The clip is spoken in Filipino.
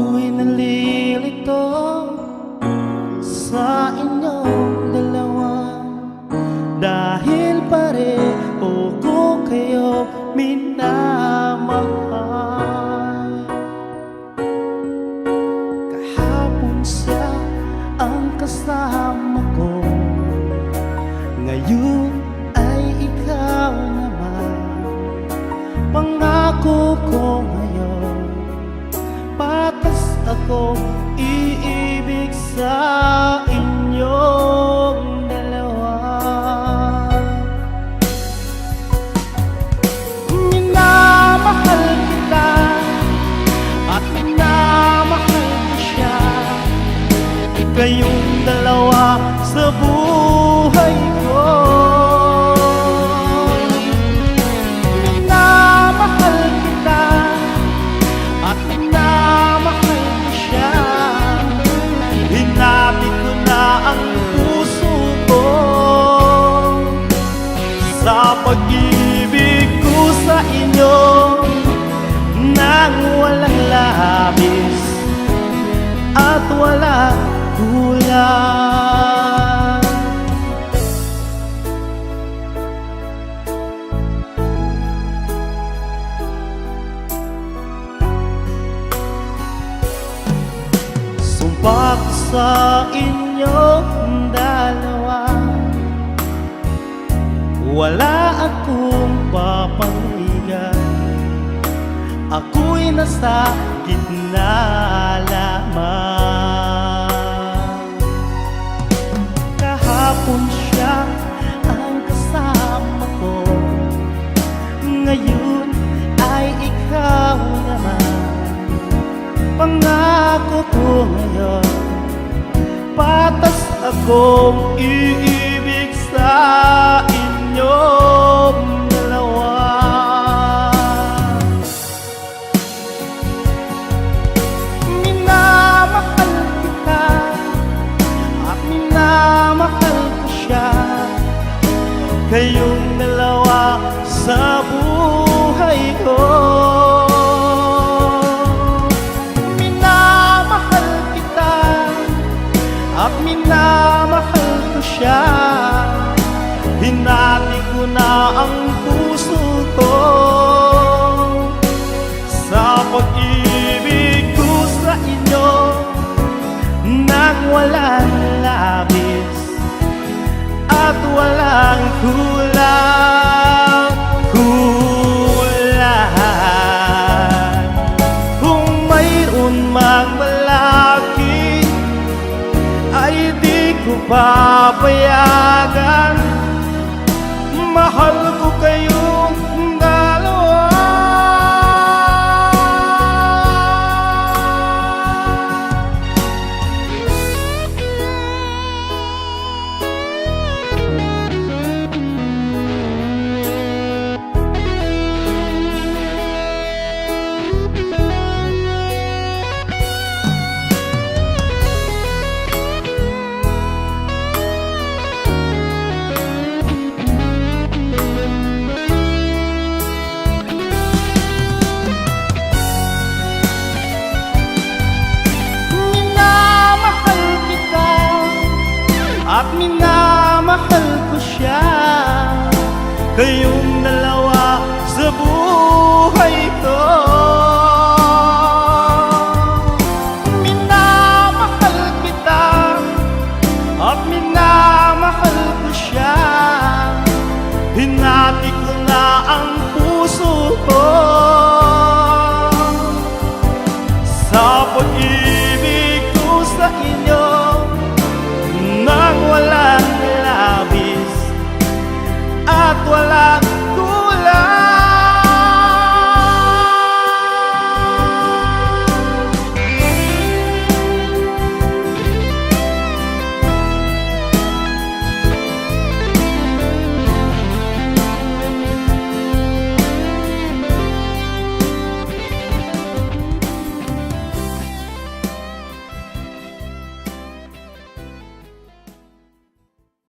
Ako'y nalilito sa inyong dalawa dahil pareho ko kayo minamahal. Kahapon siya ang kasama ko, ngayon ay ikaw naman. Pangako ko ngayon, patas ako iibig sa inyong dalawa. Minamahal kita at minamahal ko siya, kayong dalawa sa buhay ko. Minamahal kita at minamahal ko siya, hinati ko na ang puso ko sa pag-ibig ko sa inyo nang walang labis at walang kulang. Sumpa ko sa inyong dalawa, wala akong papanigan. Ako'y nasa gitna lamang. Kahapon siya ang kasama ko, ngayon ay ikaw naman. Pangako ko ngayon, patas akong iibig sa inyong dalawa. Minamahal kita at minamahal ko siya, kayong dalawa sa buhay ko. Minamahal kita at minamahal ko siya, hinati ko na ang puso ko sa pag-ibig ko sa inyo nang walang labis at walang kulang. Kung mayroon mang malaki ay di ko papayagan. Mahal ko kayong dalawa. At minamahal ko siya, kayong dalawa sa buhay ko.